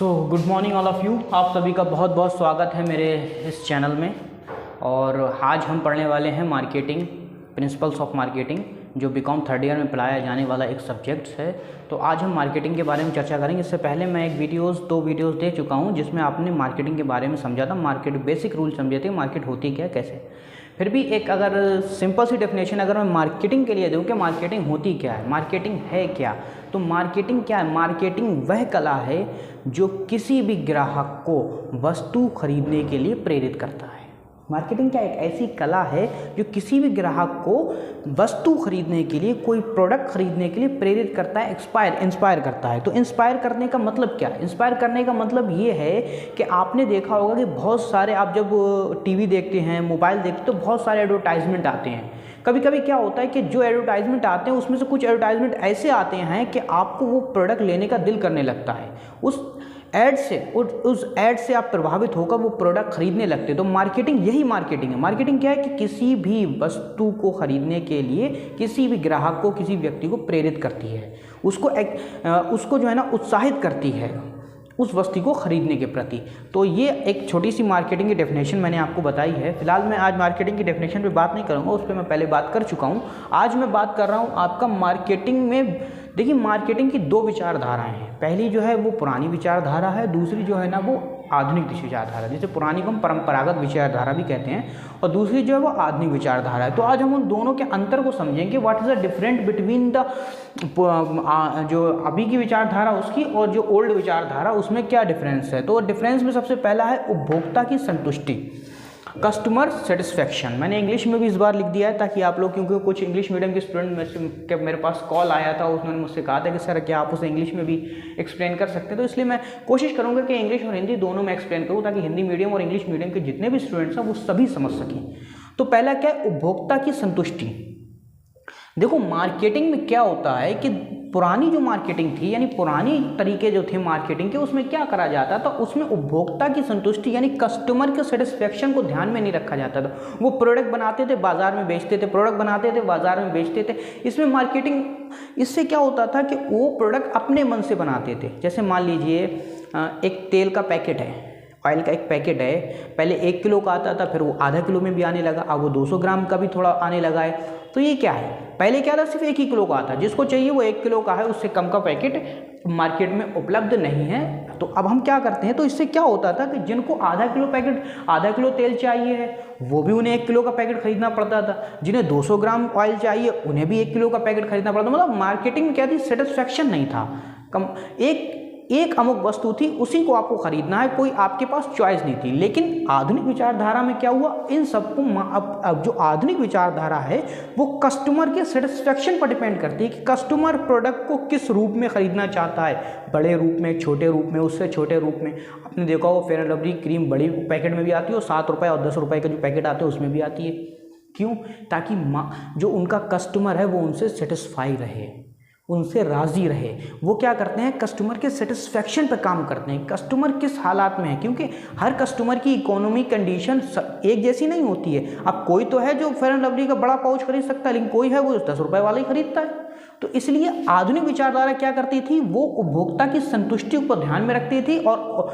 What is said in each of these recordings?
Good morning all of you. आप सभी का बहुत बहुत स्वागत है मेरे इस चैनल में। और आज हम पढ़ने वाले हैं मार्केटिंग, प्रिंसिपल्स ऑफ मार्केटिंग, जो बीकॉम थर्ड ईयर में पढ़ाया जाने वाला एक सब्जेक्ट है। तो आज हम मार्केटिंग के बारे में चर्चा करेंगे। इससे पहले मैं दो वीडियोज़ दे चुका हूँ जिसमें आपने मार्केटिंग के बारे में समझा था, मार्केट बेसिक रूल समझे थे, मार्केट होती क्या कैसे। फिर भी एक अगर सिंपल सी डेफिनेशन अगर मैं मार्केटिंग के लिए दूं कि मार्केटिंग होती क्या है, मार्केटिंग है क्या, तो मार्केटिंग क्या है? मार्केटिंग वह कला है जो किसी भी ग्राहक को वस्तु खरीदने के लिए प्रेरित करता है। मार्केटिंग क्या एक ऐसी कला है जो किसी भी ग्राहक को वस्तु खरीदने के लिए, कोई प्रोडक्ट खरीदने के लिए प्रेरित करता है, इंस्पायर करता है। तो इंस्पायर करने का मतलब क्या? इंस्पायर करने का मतलब ये है कि आपने देखा होगा कि बहुत सारे, आप जब टीवी देखते हैं, मोबाइल देखते हैं, तो बहुत सारे एडवर्टाइजमेंट आते हैं। कभी कभी क्या होता है कि जो एडवर्टाइजमेंट आते हैं उसमें से कुछ एडवर्टाइजमेंट ऐसे आते हैं कि आपको वो प्रोडक्ट लेने का दिल करने लगता है। उस ऐड से आप प्रभावित होकर वो प्रोडक्ट खरीदने लगते। तो मार्केटिंग यही मार्केटिंग है। मार्केटिंग क्या है कि किसी भी वस्तु को खरीदने के लिए किसी भी ग्राहक को, किसी व्यक्ति को प्रेरित करती है, उसको जो है ना उत्साहित करती है उस वस्तु को खरीदने के प्रति। तो ये एक छोटी सी मार्केटिंग की डेफिनेशन मैंने आपको बताई है। फिलहाल मैं आज मार्केटिंग की डेफिनेशन पे बात नहीं करूँगा, उस पर मैं पहले बात कर चुका हूँ। आज मैं बात कर रहा हूँ आपका मार्केटिंग में। देखिए, मार्केटिंग की दो विचारधाराएं हैं। पहली जो है वो पुरानी विचारधारा है, दूसरी जो है ना वो आधुनिक विचारधारा। जैसे पुरानी को हम परंपरागत विचारधारा भी कहते हैं और दूसरी जो है वो आधुनिक विचारधारा है। तो आज हम उन दोनों के अंतर को समझेंगे। What is the different between the जो अभी की विचारधारा उसकी और जो ओल्ड विचारधारा उसमें क्या डिफरेंस है। तो डिफरेंस में सबसे पहला है उपभोक्ता की संतुष्टि, कस्टमर सेटिस्फैक्शन। मैंने इंग्लिश में भी इस बार लिख दिया है ताकि आप लोग, क्योंकि कुछ इंग्लिश मीडियम के स्टूडेंट के मेरे पास कॉल आया था, उन्होंने मुझसे कहा था कि सर क्या आप उसे इंग्लिश में भी एक्सप्लेन कर सकते हैं। तो इसलिए मैं कोशिश करूंगा कि इंग्लिश और हिंदी दोनों में एक्सप्लेन करूं ताकि हिंदी मीडियम और इंग्लिश मीडियम के जितने भी स्टूडेंट्स हैं वो सभी समझ सकें। तो पहला क्या है? उपभोक्ता की संतुष्टि। देखो, मार्केटिंग में क्या होता है कि पुरानी जो मार्केटिंग थी, यानी पुरानी तरीके जो थे मार्केटिंग के, उसमें क्या करा जाता था? उसमें उपभोक्ता की संतुष्टि यानी कस्टमर के सेटिस्फेक्शन को ध्यान में नहीं रखा जाता था। वो प्रोडक्ट बनाते थे, बाजार में बेचते थे, प्रोडक्ट बनाते थे, बाजार में बेचते थे। इसमें मार्केटिंग, इससे क्या होता था कि वो प्रोडक्ट अपने मन से बनाते थे। जैसे मान लीजिए एक तेल का पैकेट है, ऑयल का एक पैकेट है, पहले 1 किलो का आता था, फिर वो आधा किलो में भी आने लगा, अब वो 200 ग्राम का भी थोड़ा आने लगा है। तो ये क्या है? पहले क्या था? सिर्फ 1 ही किलो का आता, जिसको चाहिए वो 1 किलो का है, उससे कम का पैकेट मार्केट में उपलब्ध नहीं है। तो अब हम क्या करते हैं? तो इससे क्या होता था कि जिनको आधा किलो तेल चाहिए है वो भी उन्हें 1 किलो का पैकेट खरीदना पड़ता था, जिन्हें 200 ग्राम ऑयल चाहिए उन्हें भी 1 किलो का पैकेट खरीदना पड़ता। मतलब मार्केटिंग में क्या थी? सेटिस्फैक्शन नहीं था। एक अमुक वस्तु थी, उसी को आपको खरीदना है, कोई आपके पास चॉइस नहीं थी। लेकिन आधुनिक विचारधारा में क्या हुआ? इन सबको अब जो आधुनिक विचारधारा है वो कस्टमर के सेटिस्फेक्शन पर डिपेंड करती है कि कस्टमर प्रोडक्ट को किस रूप में खरीदना चाहता है, बड़े रूप में, छोटे रूप में, उससे छोटे रूप में। आपने देखा हो फेयर एंड लवली क्रीम बड़ी पैकेट में भी आती है और 7 रुपये और 10 रुपये के जो पैकेट आते हैं उसमें भी आती है। क्यों? ताकि जो उनका कस्टमर है वो उनसे सेटिस्फाई रहे, उनसे राज़ी रहे। वो क्या करते हैं? कस्टमर के सेटिस्फैक्शन पर काम करते हैं। कस्टमर किस हालात में है, क्योंकि हर कस्टमर की इकोनॉमिक कंडीशन एक जैसी नहीं होती है। अब कोई तो है जो फेयर एंड लवली का बड़ा पाउच खरीद सकता है, लेकिन कोई है वो 10 रुपये वाला ही खरीदता है। तो इसलिए आधुनिक विचारधारा क्या करती थी? वो उपभोक्ता की संतुष्टि को ध्यान में रखती थी। और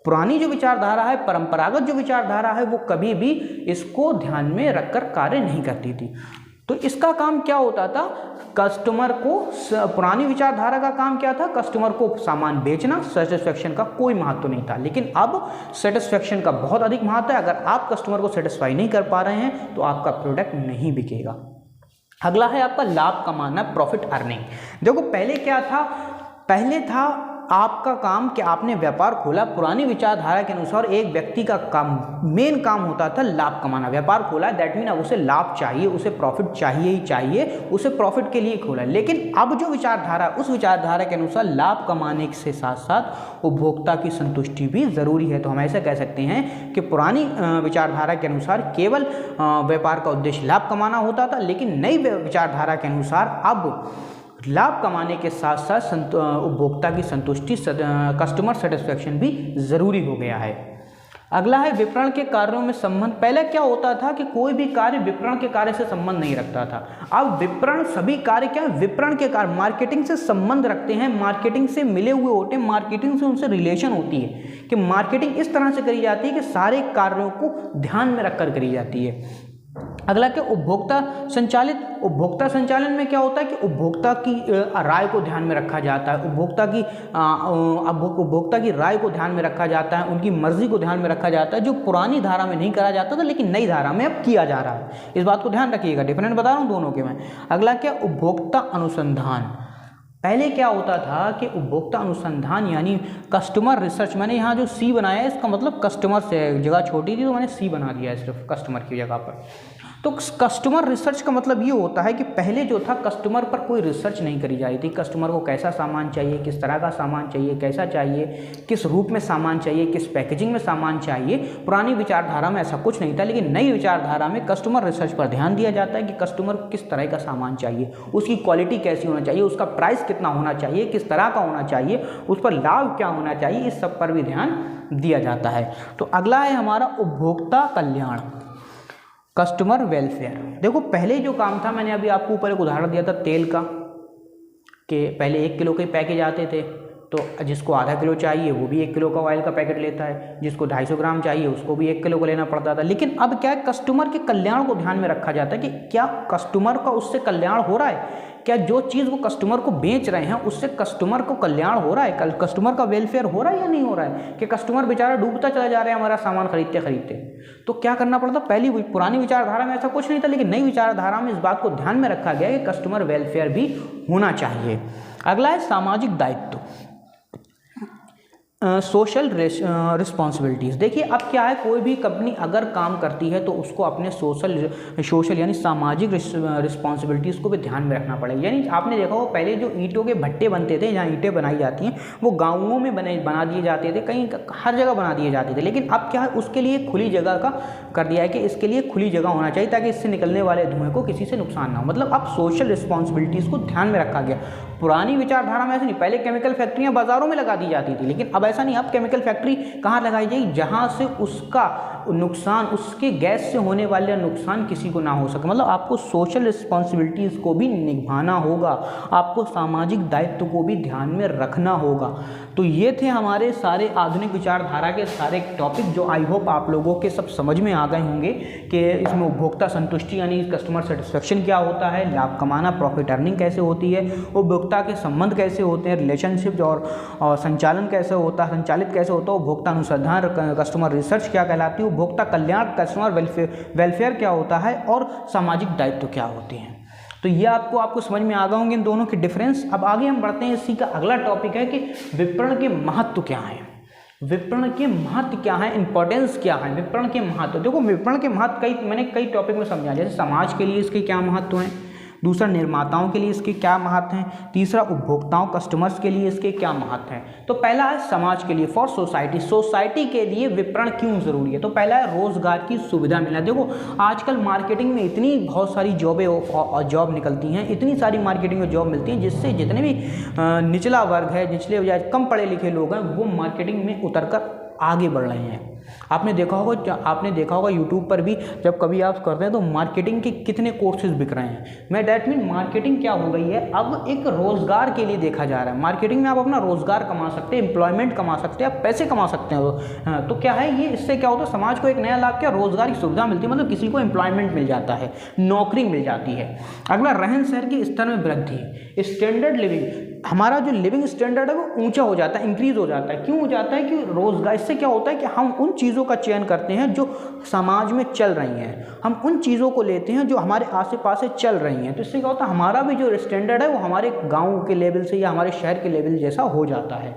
पुरानी जो विचारधारा है, परंपरागत जो विचारधारा है, वो कभी भी इसको ध्यान में रखकर कार्य नहीं करती थी। तो इसका काम क्या होता था? कस्टमर को, पुरानी विचारधारा का काम क्या था? कस्टमर को सामान बेचना, सेटिस्फेक्शन का कोई महत्व नहीं था। लेकिन अब सेटिस्फेक्शन का बहुत अधिक महत्व है। अगर आप कस्टमर को सेटिस्फाई नहीं कर पा रहे हैं तो आपका प्रोडक्ट नहीं बिकेगा। अगला है आपका लाभ कमाना, प्रॉफिट अर्निंग। देखो, पहले क्या था? पहले था आपका काम कि आपने व्यापार खोला। पुरानी विचारधारा के अनुसार एक व्यक्ति का काम, मेन काम होता था लाभ कमाना। व्यापार खोला, दैट मीन अब उसे लाभ चाहिए, उसे प्रॉफिट चाहिए ही चाहिए, उसे प्रॉफिट के लिए खोला। लेकिन अब जो विचारधारा, उस विचारधारा के अनुसार लाभ कमाने से साथ साथ उपभोक्ता की संतुष्टि भी ज़रूरी है। तो हम ऐसा कह सकते हैं कि पुरानी विचारधारा के अनुसार केवल व्यापार का उद्देश्य लाभ कमाना होता था, लेकिन नई विचारधारा के अनुसार अब लाभ कमाने के साथ साथ उपभोक्ता की संतुष्टि, कस्टमर सेटिस्फैक्शन भी ज़रूरी हो गया है। अगला है विपणन के कार्यों में संबंध। पहले क्या होता था कि कोई भी कार्य विपणन के कार्य से संबंध नहीं रखता था। अब विपणन सभी कार्य क्या है, विपणन के कार्य मार्केटिंग से संबंध रखते हैं, मार्केटिंग से मिले हुए होते हैं, मार्केटिंग से उनसे रिलेशन होती है कि मार्केटिंग इस तरह से करी जाती है कि सारे कार्यों को ध्यान में रखकर करी जाती है। अगला क्या, उपभोक्ता संचालित। उपभोक्ता संचालन में क्या होता है कि उपभोक्ता की राय को ध्यान में रखा जाता है, उपभोक्ता की राय को ध्यान में रखा जाता है, उनकी मर्जी को ध्यान में रखा जाता है, जो पुरानी धारा में नहीं करा जाता था लेकिन नई धारा में अब किया जा रहा है। इस बात को ध्यान रखिएगा, डिफरेंट बता रहा हूँ दोनों के मैं। अगला क्या, उपभोक्ता अनुसंधान। पहले क्या होता था कि उपभोक्ता अनुसंधान यानी कस्टमर रिसर्च। मैंने यहाँ जो सी बनाया है इसका मतलब कस्टमर से, जगह छोटी थी तो मैंने सी बना दिया है सिर्फ कस्टमर की जगह पर। तो कस्टमर रिसर्च का मतलब ये होता है कि पहले जो था कस्टमर पर कोई रिसर्च नहीं करी जा रही थी। कस्टमर को कैसा सामान चाहिए, किस तरह का सामान चाहिए, कैसा चाहिए, किस रूप में सामान चाहिए, किस पैकेजिंग में सामान चाहिए, पुरानी विचारधारा में ऐसा कुछ नहीं था। लेकिन नई विचारधारा में कस्टमर रिसर्च पर ध्यान दिया जाता है कि कस्टमर को किस तरह का सामान चाहिए, उसकी क्वालिटी कैसी होना चाहिए, उसका प्राइस कितना होना चाहिए, किस तरह का होना चाहिए, उस पर लाभ क्या होना चाहिए, इस सब पर भी ध्यान दिया जाता है। तो अगला है हमारा उपभोक्ता कल्याण, कस्टमर वेलफेयर। देखो पहले जो काम था, मैंने अभी आपको ऊपर एक उदाहरण दिया था तेल का, कि पहले 1 किलो के पैकेज आते थे, तो जिसको आधा किलो चाहिए वो भी 1 किलो का ऑयल का पैकेट लेता है, जिसको 250 ग्राम चाहिए उसको भी 1 किलो का लेना पड़ता था। लेकिन अब क्या है, कस्टमर के कल्याण को ध्यान में रखा जाता है कि क्या कस्टमर का उससे कल्याण हो रहा है, क्या जो चीज़ वो कस्टमर को बेच रहे हैं उससे कस्टमर को कल्याण हो रहा है, कस्टमर का वेलफेयर हो रहा है या नहीं हो रहा है, कि कस्टमर बेचारा डूबता चला जा रहा है हमारा सामान खरीदते खरीदते। तो क्या करना पड़ता, पहली पुरानी विचारधारा में ऐसा कुछ नहीं था, लेकिन नई विचारधारा में इस बात को ध्यान में रखा गया कि कस्टमर वेलफेयर भी होना चाहिए। अगला है सामाजिक दायित्व, सोशल रिस्पॉन्सिबिलिटीज़। देखिए अब क्या है, कोई भी कंपनी अगर काम करती है तो उसको अपने सोशल यानी सामाजिक रिस्पॉन्सिबिलिटीज़ को भी ध्यान में रखना पड़ेगा। यानी आपने देखा हो पहले जो ईंटों के भट्टे बनते थे, जहाँ ईंटें बनाई जाती हैं, वो गाँवों में बना दिए जाते थे, कहीं हर जगह बना दिए जाते थे। लेकिन अब क्या है, उसके लिए खुली जगह का कर दिया है कि इसके लिए खुली जगह होना चाहिए ताकि इससे निकलने वाले धुएँ को किसी से नुकसान ना हो। मतलब अब सोशल रिस्पॉन्सिबिलिटीज़ को ध्यान में रखा गया। पुरानी विचारधारा में ऐसे नहीं, पहले केमिकल फैक्ट्रियाँ बाज़ारों में लगा दी जाती थी, लेकिन अब ऐसा नहीं। अब केमिकल फैक्ट्री कहाँ लगाई जाएगी, जहाँ से उसका नुकसान, उसके गैस से होने वाले नुकसान किसी को ना हो सके। मतलब आपको सोशल रिस्पॉन्सिबिलिटीज़ को भी निभाना होगा, आपको सामाजिक दायित्व को भी ध्यान में रखना होगा। तो ये थे हमारे सारे आधुनिक विचारधारा के सारे टॉपिक, जो आई होप आप लोगों के सब समझ में आ गए होंगे कि इसमें उपभोक्ता संतुष्टि यानी कस्टमर सेटिस्फेक्शन क्या होता है, लाभ कमाना, प्रॉफिट अर्निंग कैसे होती है, उपभोक्ता के संबंध कैसे होते हैं, रिलेशनशिप और संचालन कैसे होता है, संचालित कैसे होता है, उपभोक्ता अनुसंधान कस्टमर रिसर्च क्या कहलाती है, उपभोक्ता कल्याण कस्टमर वेलफेयर क्या होता है, और सामाजिक दायित्व क्या होते हैं। तो ये आपको समझ में आ गए होंगे इन दोनों के डिफरेंस। अब आगे हम बढ़ते हैं, इसी का अगला टॉपिक है कि विपणन के महत्व क्या है। विपणन के महत्व क्या है, इंपॉर्टेंस क्या है, विपणन के महत्व। देखो विपणन के महत्व मैंने कई टॉपिक में समझा, जैसे समाज के लिए इसके क्या महत्व हैं, दूसरा निर्माताओं के लिए इसके क्या महत्व हैं, तीसरा उपभोक्ताओं कस्टमर्स के लिए इसके क्या महत्व हैं। तो पहला है समाज के लिए, फॉर सोसाइटी, सोसाइटी के लिए विपणन क्यों जरूरी है। तो पहला है रोजगार की सुविधा मिलना। देखो आजकल मार्केटिंग में इतनी बहुत सारी जॉब निकलती हैं, इतनी सारी मार्केटिंग में जॉब मिलती हैं, जिससे जितने भी निचला वर्ग है, निचले या कम पढ़े लिखे लोग हैं, वो मार्केटिंग में उतरकर आगे बढ़ रहे हैं। आपने देखा होगा यूट्यूब पर भी जब कभी आप करते हैं तो मार्केटिंग के कितने कोर्सेज बिक रहे हैं। मैं डैट मीन मार्केटिंग क्या हो गई है, अब एक रोजगार के लिए देखा जा रहा है। मार्केटिंग में आप अपना रोजगार कमा सकते हैं, एम्प्लॉयमेंट कमा सकते हैं, आप पैसे कमा सकते हैं। तो क्या है ये, इससे क्या होता है, समाज को एक नया लाभ, क्या रोजगार की सुविधा मिलती है, मतलब किसी को एम्प्लॉयमेंट मिल जाता है, नौकरी मिल जाती है। अगला रहन सहन के स्तर में वृद्धि, स्टैंडर्ड लिविंग, हमारा जो लिविंग स्टैंडर्ड है वो ऊंचा हो जाता है, इंक्रीज हो जाता है। क्यों हो जाता है कि रोजगार, इससे क्या होता है कि हम उन चीज़ों का चयन करते हैं जो समाज में चल रही हैं, हम उन चीज़ों को लेते हैं जो हमारे आसे पास चल रही हैं। तो इससे क्या होता है, हमारा भी जो स्टैंडर्ड है वो हमारे गांव के लेवल से या हमारे शहर के लेवल जैसा हो जाता है।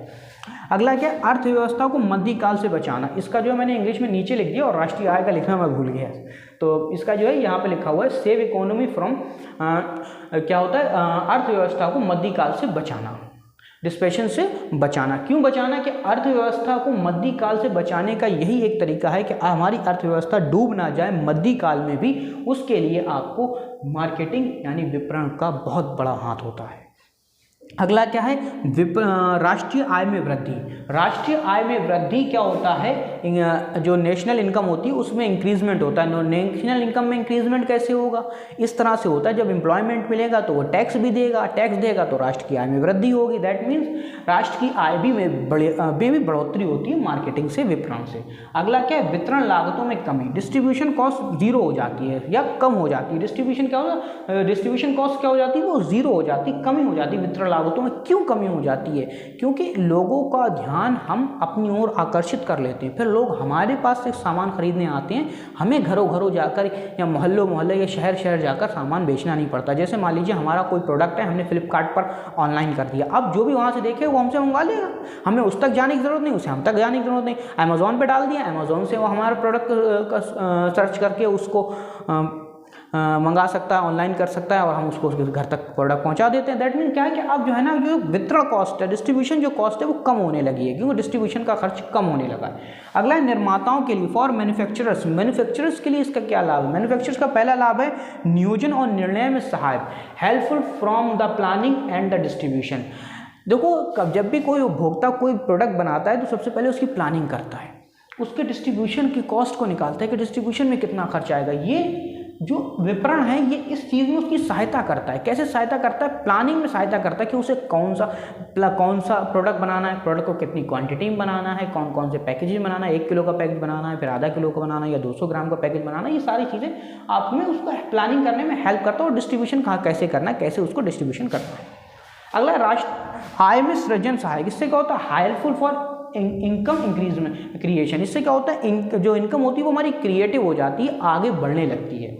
अगला क्या, अर्थव्यवस्था को मध्यकाल से बचाना। इसका जो मैंने इंग्लिश में नीचे लिख दिया और राष्ट्रीय आय का लिखना मैं भूल गया, तो इसका जो है यहाँ पे लिखा हुआ है, सेव इकोनॉमी फ्रॉम, क्या होता है, अर्थव्यवस्था को मध्यकाल से बचाना, डिस्पेशन से बचाना। क्यों बचाना, कि अर्थव्यवस्था को मध्यकाल से बचाने का यही एक तरीका है कि हमारी अर्थव्यवस्था डूब ना जाए मध्यकाल में भी, उसके लिए आपको मार्केटिंग यानी विपणन का बहुत बड़ा हाथ होता है। अगला क्या है, राष्ट्रीय आय में वृद्धि। राष्ट्रीय आय में वृद्धि क्या होता है, जो नेशनल इनकम होती है उसमें इंक्रीजमेंट होता है। नेशनल इनकम में इंक्रीजमेंट कैसे होगा, इस तरह से होता है, जब एम्प्लॉयमेंट मिलेगा तो वो टैक्स भी देगा, टैक्स देगा तो राष्ट्र की आय में वृद्धि होगी। दैट मीन्स राष्ट्र की आय भी में बढ़ोतरी होती है मार्केटिंग से, विपणन से। अगला क्या है, वितरण लागतों में कमी। डिस्ट्रीब्यूशन कॉस्ट जीरो हो जाती है या कम हो जाती है। डिस्ट्रीब्यूशन कॉस्ट क्या हो जाती है, वो जीरो हो जाती है, कमी हो जाती है वितरण लागतों में। क्यों कमी हो जाती है, क्योंकि लोगों का ध्यान हम अपनी ओर आकर्षित कर लेते हैं। फिर लोग हमारे पास से सामान खरीदने आते हैं, हमें घरों घरों जाकर या मोहल्लों या शहर शहर जाकर सामान बेचना नहीं पड़ता। जैसे मान लीजिए हमारा कोई प्रोडक्ट है, हमने फ्लिपकार्ट पर ऑनलाइन कर दिया, अब जो भी वहाँ से देखे वो हमसे मंगवा लेगा, हमें उस तक जाने की जरूरत नहीं, उसे हम तक जाने की जरूरत नहीं। अमेजोन पे डाल दिया, अमेजोन से वो हमारा प्रोडक्ट का सर्च करके उसको मंगा सकता है, ऑनलाइन कर सकता है और हम उसको उसके घर तक प्रोडक्ट पहुंचा देते हैं। दैट मीन क्या है कि अब जो है ना, जो वितरण कॉस्ट है, डिस्ट्रीब्यूशन जो कॉस्ट है वो कम होने लगी है, क्योंकि डिस्ट्रीब्यूशन का खर्च कम होने लगा है। अगला है निर्माताओं के लिए, फॉर मैन्युफैक्चरर्स। मैन्युफैक्चरर्स के लिए इसका क्या लाभ है, मैन्युफैक्चरर्स का पहला लाभ है नियोजन और निर्णय में सहायक, helpful from the planning and the distribution. देखो, जब भी कोई उपभोक्ता कोई प्रोडक्ट बनाता है तो सबसे पहले उसकी प्लानिंग करता है, उसके डिस्ट्रीब्यूशन की कॉस्ट को निकालता है कि डिस्ट्रीब्यूशन में कितना खर्च आएगा। ये जो विपणन है ये इस चीज़ में उसकी सहायता करता है। कैसे सहायता करता है, प्लानिंग में सहायता करता है कि उसे कौन सा प्रोडक्ट बनाना है, प्रोडक्ट को कितनी क्वांटिटी में बनाना है, कौन कौन से पैकेजेस बनाना है, 1 किलो का पैकेज बनाना है, फिर आधा किलो का बनाना है या 200 ग्राम का पैकेज बनाना है। ये सारी चीज़ें आप में उसको प्लानिंग करने में हेल्प करता है और डिस्ट्रीब्यूशन कहाँ कैसे करना है, कैसे उसको डिस्ट्रीब्यूशन करना है। अगला राष्ट्र आय में सृजन सहायक। इससे क्या होता है, helpful for income increment creation. इससे क्या होता है, जो इनकम होती है वो हमारी क्रिएटिव हो जाती है, आगे बढ़ने लगती है।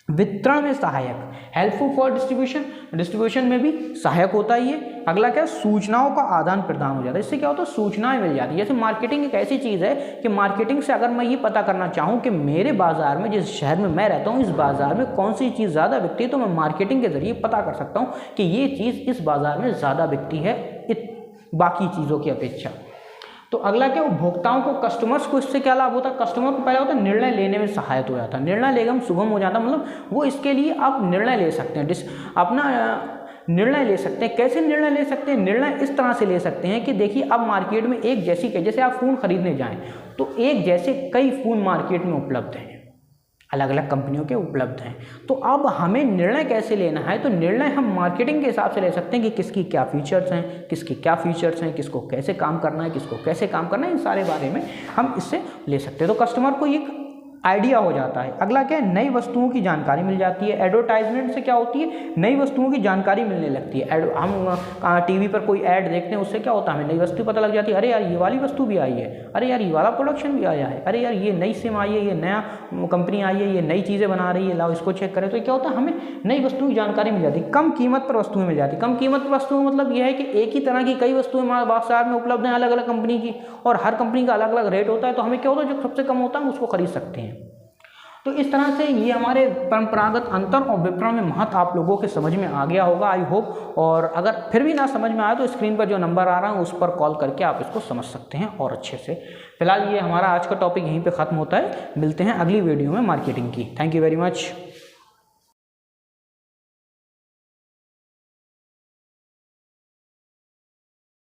वितरण में सहायक, हेल्पफुल फॉर डिस्ट्रीब्यूशन, डिस्ट्रीब्यूशन में भी सहायक होता है ये। अगला क्या है, सूचनाओं का आदान प्रदान हो जाता है। इससे क्या होता है, सूचनाएं मिल जाती है। जैसे मार्केटिंग एक ऐसी चीज़ है कि मार्केटिंग से अगर मैं ये पता करना चाहूँ कि मेरे बाजार में, जिस शहर में मैं रहता हूँ, इस बाजार में कौन सी चीज़ ज़्यादा बिकती है, तो मैं मार्केटिंग के जरिए पता कर सकता हूँ कि ये चीज़ इस बाजार में ज़्यादा बिकती है बाकी चीज़ों की अपेक्षा। तो अगला क्या, उपभोक्ताओं को, कस्टमर्स को इससे क्या लाभ होता है, कस्टमर को पहला होता है निर्णय लेने में सहायक हो जाता है, निर्णय लेना सुगम हो जाता है, मतलब वो इसके लिए आप निर्णय ले सकते हैं, अपना निर्णय ले सकते हैं। कैसे निर्णय ले सकते हैं, निर्णय इस तरह से ले सकते हैं कि देखिए अब मार्केट में एक जैसी, जैसे आप फ़ोन खरीदने जाएं तो एक जैसे कई फ़ोन मार्केट में उपलब्ध हैं, अलग अलग कंपनियों के उपलब्ध हैं। तो अब हमें निर्णय कैसे लेना है, तो निर्णय हम मार्केटिंग के हिसाब से ले सकते हैं कि किसकी क्या फीचर्स हैं, किसके क्या फीचर्स हैं, किसको कैसे काम करना है, किसको कैसे काम करना है, इन सारे बारे में हम इससे ले सकते हैं। तो कस्टमर को एक आइडिया हो जाता है। अगला क्या है, नई वस्तुओं की जानकारी मिल जाती है। एडवर्टाइजमेंट से क्या होती है, नई वस्तुओं की जानकारी मिलने लगती है। हम टीवी पर कोई ऐड देखते हैं, उससे क्या होता है, हमें नई वस्तु पता लग जाती है। अरे यार ये वाली वस्तु भी आई है, अरे यार ये वाला प्रोडक्शन भी आया है, अरे यार ये नई सिम आई है, ये नया कंपनी आई है, ये नई चीज़ें बना रही है, लाओ इसको चेक करें। तो क्या होता है, हमें नई वस्तुओं की जानकारी मिल जाती है। कम कीमत पर वस्तुएं मिल जाती है। कम कीमत पर वस्तुएं मतलब यह है कि एक ही तरह की कई वस्तुएं हमारे बाजार में उपलब्ध हैं, अलग अलग कंपनी की, और हर कंपनी का अलग अलग रेट होता है। तो हमें क्या होता है, जो सबसे कम होता है हम उसको खरीद सकते हैं। तो इस तरह से ये हमारे परंपरागत अंतर और विपणन में महत्व आप लोगों के समझ में आ गया होगा, आई होप। और अगर फिर भी ना समझ में आए तो स्क्रीन पर जो नंबर आ रहा है उस पर कॉल करके आप इसको समझ सकते हैं और अच्छे से। फिलहाल ये हमारा आज का टॉपिक यहीं पे ख़त्म होता है। मिलते हैं अगली वीडियो में मार्केटिंग की। Thank you very much.